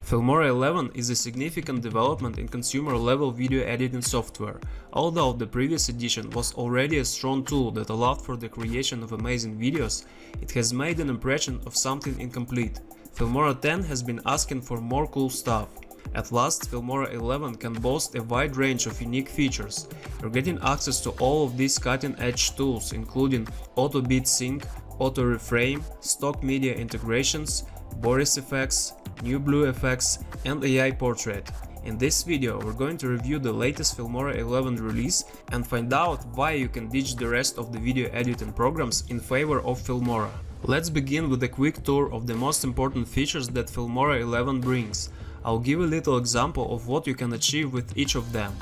Filmora 11 is a significant development in consumer-level video editing software. Although the previous edition was already a strong tool that allowed for the creation of amazing videos, it has made an impression of something incomplete. Filmora 10 has been asking for more cool stuff. At last, Filmora 11 can boast a wide range of unique features. You're getting access to all of these cutting-edge tools, including auto beat sync, auto reframe, stock media integrations, Boris effects, new blue effects, and AI portrait. In this video, we're going to review the latest Filmora 11 release and find out why you can ditch the rest of the video editing programs in favor of Filmora. Let's begin with a quick tour of the most important features that Filmora 11 brings. I'll give a little example of what you can achieve with each of them.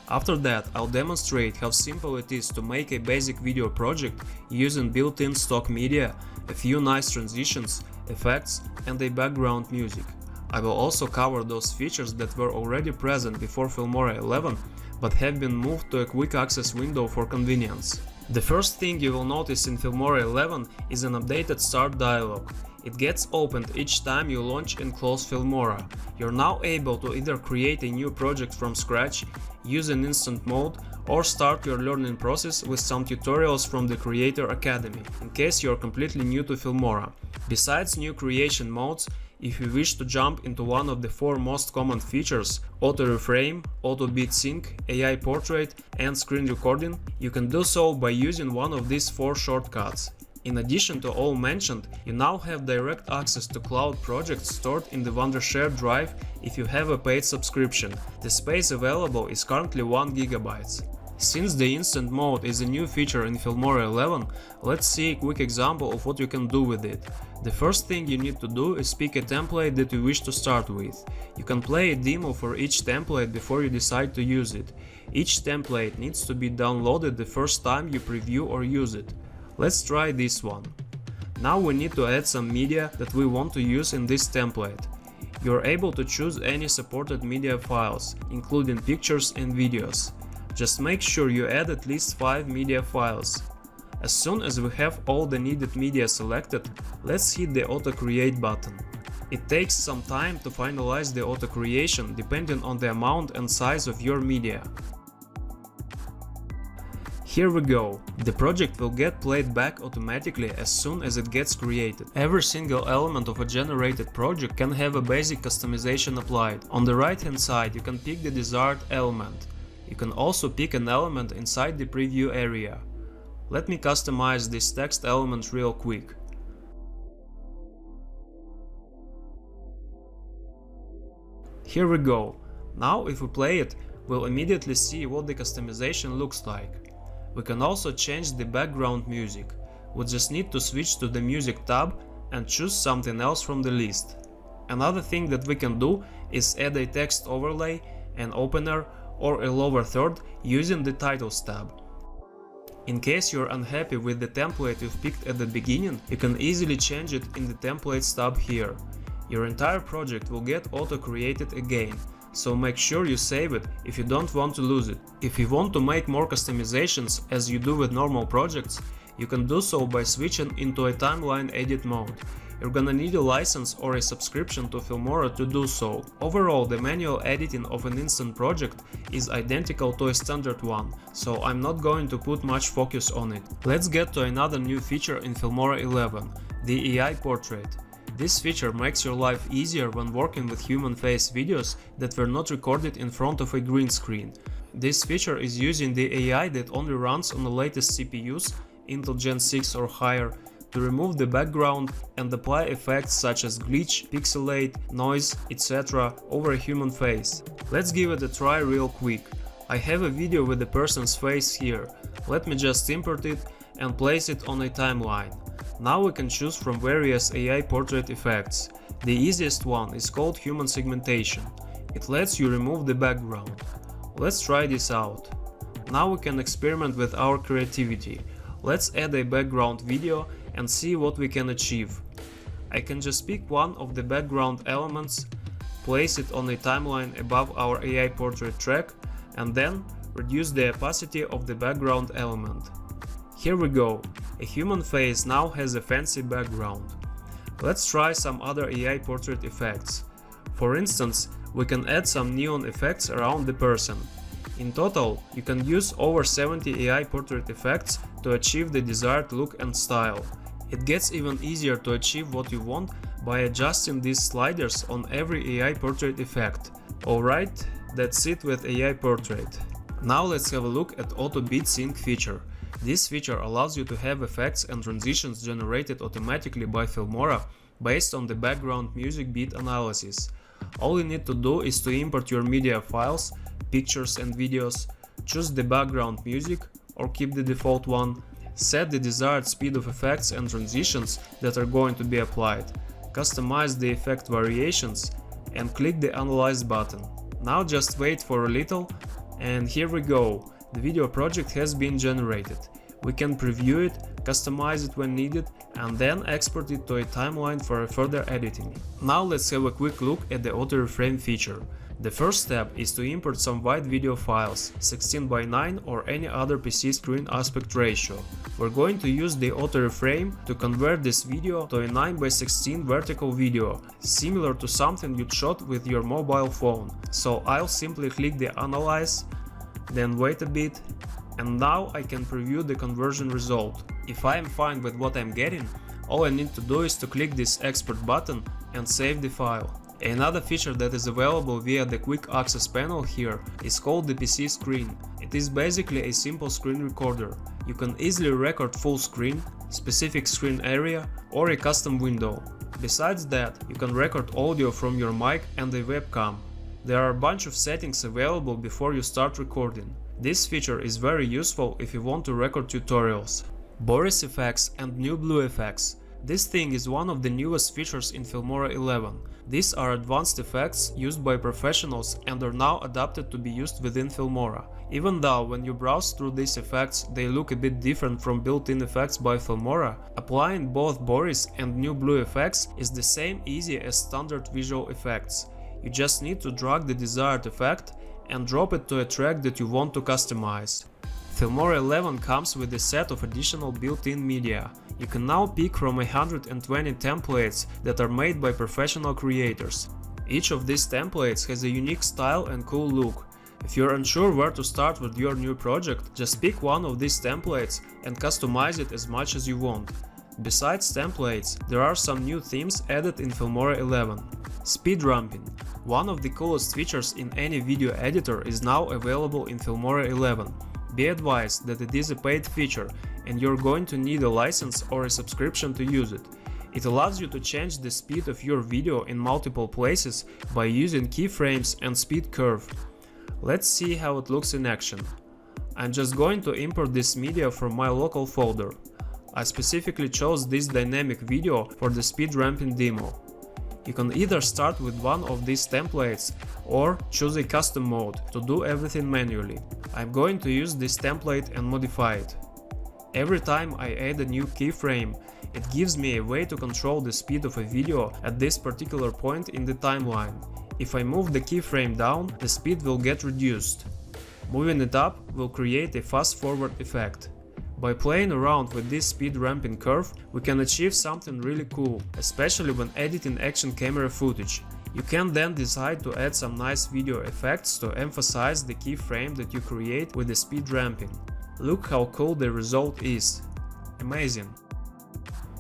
After that, I'll demonstrate how simple it is to make a basic video project using built-in stock media, a few nice transitions, effects, and a background music. I will also cover those features that were already present before Filmora 11 but have been moved to a quick access window for convenience. The first thing you will notice in Filmora 11 is an updated start dialog. It gets opened each time you launch and close Filmora. You're now able to either create a new project from scratch, use an instant mode, or start your learning process with some tutorials from the Creator Academy, in case you're completely new to Filmora. Besides new creation modes, if you wish to jump into one of the four most common features, auto reframe, auto beat sync, AI portrait, and screen recording, you can do so by using one of these four shortcuts. In addition to all mentioned, you now have direct access to cloud projects stored in the Wondershare drive if you have a paid subscription. The space available is currently 1 GB. Since the instant mode is a new feature in Filmora 11, let's see a quick example of what you can do with it. The first thing you need to do is pick a template that you wish to start with. You can play a demo for each template before you decide to use it. Each template needs to be downloaded the first time you preview or use it. Let's try this one. Now we need to add some media that we want to use in this template. You're able to choose any supported media files, including pictures and videos. Just make sure you add at least 5 media files. As soon as we have all the needed media selected, let's hit the Auto Create button. It takes some time to finalize the auto creation depending on the amount and size of your media. Here we go. The project will get played back automatically as soon as it gets created. Every single element of a generated project can have a basic customization applied. On the right hand side, you can pick the desired element. You can also pick an element inside the preview area. Let me customize this text element real quick. Here we go. Now if we play it, we'll immediately see what the customization looks like. We can also change the background music. We just need to switch to the music tab and choose something else from the list. Another thing that we can do is add a text overlay, an opener, or a lower third using the Titles tab. In case you're unhappy with the template you've picked at the beginning, you can easily change it in the Templates tab here. Your entire project will get auto-created again, so make sure you save it if you don't want to lose it. If you want to make more customizations as you do with normal projects, you can do so by switching into a timeline edit mode. You're gonna need a license or a subscription to Filmora to do so. Overall, the manual editing of an instant project is identical to a standard one, so I'm not going to put much focus on it. Let's get to another new feature in Filmora 11, the AI portrait. This feature makes your life easier when working with human face videos that were not recorded in front of a green screen. This feature is using the AI that only runs on the latest CPUs, Intel Gen 6 or higher, to remove the background and apply effects such as glitch, pixelate, noise, etc. over a human face. Let's give it a try real quick. I have a video with the person's face here. Let me just import it and place it on a timeline. Now we can choose from various AI portrait effects. The easiest one is called human segmentation. It lets you remove the background. Let's try this out. Now we can experiment with our creativity. Let's add a background video and see what we can achieve. I can just pick one of the background elements, place it on a timeline above our AI portrait track, and then reduce the opacity of the background element. Here we go. A human face now has a fancy background. Let's try some other AI portrait effects. For instance, we can add some neon effects around the person. In total, you can use over 70 AI portrait effects to achieve the desired look and style. It gets even easier to achieve what you want by adjusting these sliders on every AI portrait effect. Alright, that's it with AI portrait. Now let's have a look at Auto Beat Sync feature. This feature allows you to have effects and transitions generated automatically by Filmora based on the background music beat analysis. All you need to do is to import your media files, pictures and videos, choose the background music or keep the default one, set the desired speed of effects and transitions that are going to be applied, customize the effect variations and click the Analyze button. Now just wait for a little and here we go, the video project has been generated. We can preview it, customize it when needed and then export it to a timeline for further editing. Now let's have a quick look at the auto reframe feature. The first step is to import some wide video files, 16:9 or any other PC screen aspect ratio. We're going to use the auto reframe to convert this video to a 9:16 vertical video, similar to something you'd shot with your mobile phone. So I'll simply click the Analyze, then wait a bit, and now I can preview the conversion result. If I am fine with what I'm getting, all I need to do is to click this Export button and save the file. Another feature that is available via the quick access panel here is called the PC screen. It is basically a simple screen recorder. You can easily record full screen, specific screen area or a custom window. Besides that, you can record audio from your mic and a webcam. There are a bunch of settings available before you start recording. This feature is very useful if you want to record tutorials. Boris effects and new blue effects. This thing is one of the newest features in Filmora 11. These are advanced effects used by professionals and are now adapted to be used within Filmora. Even though when you browse through these effects they look a bit different from built-in effects by Filmora, applying both Boris and new blue effects is the same easy as standard visual effects. You just need to drag the desired effect and drop it to a track that you want to customize. Filmora 11 comes with a set of additional built-in media. You can now pick from 120 templates that are made by professional creators. Each of these templates has a unique style and cool look. If you're unsure where to start with your new project, just pick one of these templates and customize it as much as you want. Besides templates, there are some new themes added in Filmora 11. Speed ramping. One of the coolest features in any video editor is now available in Filmora 11. Be advised that it is a paid feature and you're going to need a license or a subscription to use it. It allows you to change the speed of your video in multiple places by using keyframes and speed curve. Let's see how it looks in action. I'm just going to import this media from my local folder. I specifically chose this dynamic video for the speed ramping demo. You can either start with one of these templates or choose a custom mode to do everything manually. I'm going to use this template and modify it. Every time I add a new keyframe, it gives me a way to control the speed of a video at this particular point in the timeline. If I move the keyframe down, the speed will get reduced. Moving it up will create a fast forward effect. By playing around with this speed ramping curve, we can achieve something really cool, especially when editing action camera footage. You can then decide to add some nice video effects to emphasize the keyframe that you create with the speed ramping. Look how cool the result is. Amazing.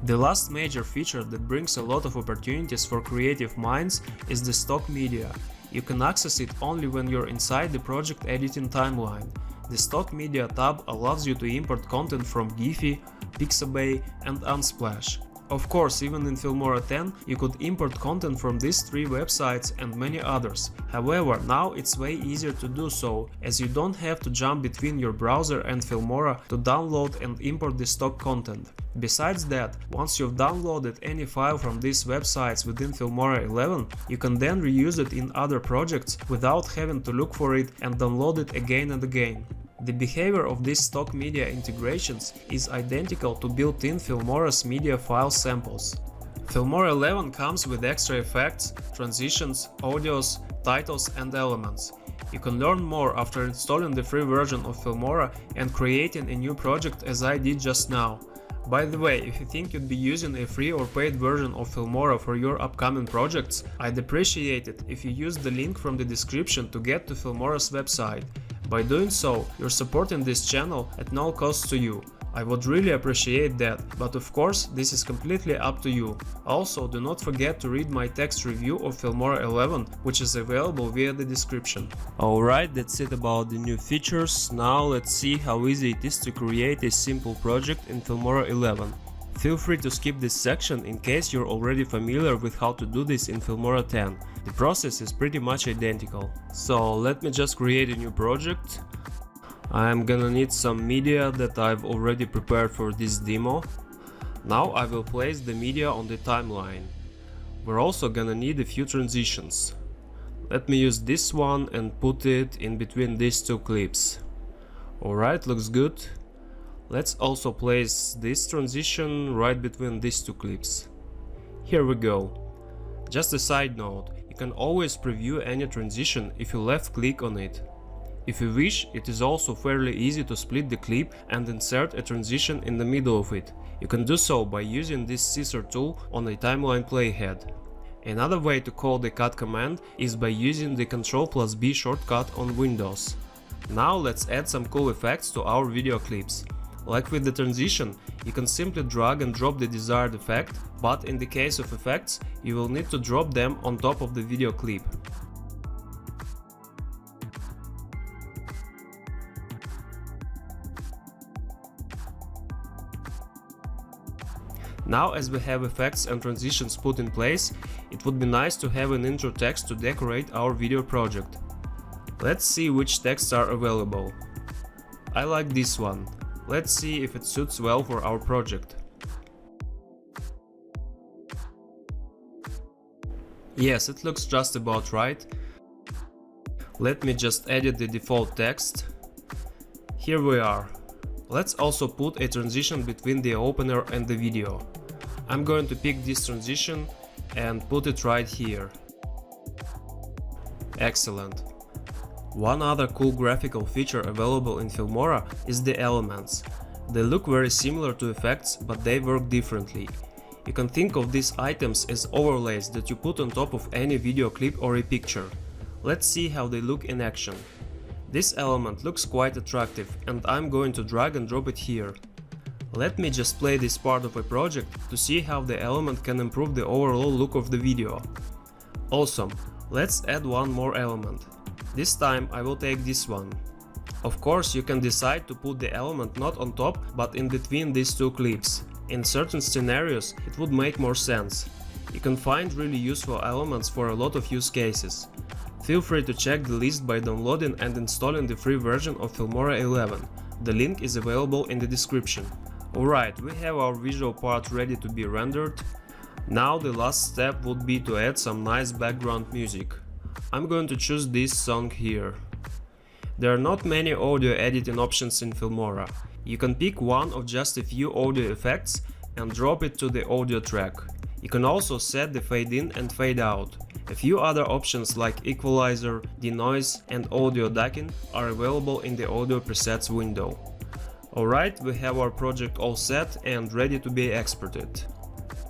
The last major feature that brings a lot of opportunities for creative minds is the stock media. You can access it only when you're inside the project editing timeline. The Stock Media tab allows you to import content from Giphy, Pixabay and Unsplash. Of course, even in Filmora 10 you could import content from these three websites and many others. However, now it's way easier to do so, as you don't have to jump between your browser and Filmora to download and import the stock content. Besides that, once you've downloaded any file from these websites within Filmora 11, you can then reuse it in other projects without having to look for it and download it again and again. The behavior of these stock media integrations is identical to built-in Filmora's media file samples. Filmora 11 comes with extra effects, transitions, audios, titles and elements. You can learn more after installing the free version of Filmora and creating a new project as I did just now. By the way, if you think you'd be using a free or paid version of Filmora for your upcoming projects, I'd appreciate it if you use the link from the description to get to Filmora's website. By doing so, you're supporting this channel at no cost to you. I would really appreciate that, but of course this is completely up to you. Also, do not forget to read my text review of Filmora 11, which is available via the description. Alright, that's it about the new features. Now let's see how easy it is to create a simple project in Filmora 11. Feel free to skip this section in case you're already familiar with how to do this in Filmora 10. The process is pretty much identical. So let me just create a new project. I'm gonna need some media that I've already prepared for this demo. Now I will place the media on the timeline. We're also gonna need a few transitions. Let me use this one and put it in between these two clips. Alright, looks good. Let's also place this transition right between these two clips. Here we go. Just a side note, you can always preview any transition if you left click on it. If you wish, it is also fairly easy to split the clip and insert a transition in the middle of it. You can do so by using this scissor tool on a timeline playhead. Another way to call the cut command is by using the Ctrl+B shortcut on Windows. Now let's add some cool effects to our video clips. Like with the transition, you can simply drag and drop the desired effect, but in the case of effects, you will need to drop them on top of the video clip. Now, as we have effects and transitions put in place, it would be nice to have an intro text to decorate our video project. Let's see which texts are available. I like this one. Let's see if it suits well for our project. Yes, it looks just about right. Let me just edit the default text. Here we are. Let's also put a transition between the opener and the video. I'm going to pick this transition and put it right here. Excellent. One other cool graphical feature available in Filmora is the elements. They look very similar to effects, but they work differently. You can think of these items as overlays that you put on top of any video clip or a picture. Let's see how they look in action. This element looks quite attractive and I'm going to drag and drop it here. Let me just play this part of a project to see how the element can improve the overall look of the video. Awesome, let's add one more element. This time I will take this one. Of course, you can decide to put the element not on top but in between these two clips. In certain scenarios it would make more sense. You can find really useful elements for a lot of use cases. Feel free to check the list by downloading and installing the free version of Filmora 11. The link is available in the description. Alright, we have our visual part ready to be rendered. Now the last step would be to add some nice background music. I'm going to choose this song here. There are not many audio editing options in Filmora. You can pick one of just a few audio effects and drop it to the audio track. You can also set the fade in and fade out. A few other options like equalizer, denoise and audio ducking are available in the audio presets window. Alright, we have our project all set and ready to be exported.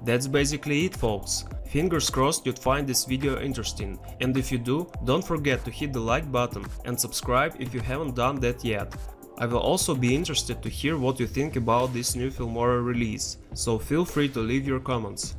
That's basically it, folks. Fingers crossed you'd find this video interesting, and if you do, don't forget to hit the like button and subscribe if you haven't done that yet. I will also be interested to hear what you think about this new Filmora release, so feel free to leave your comments.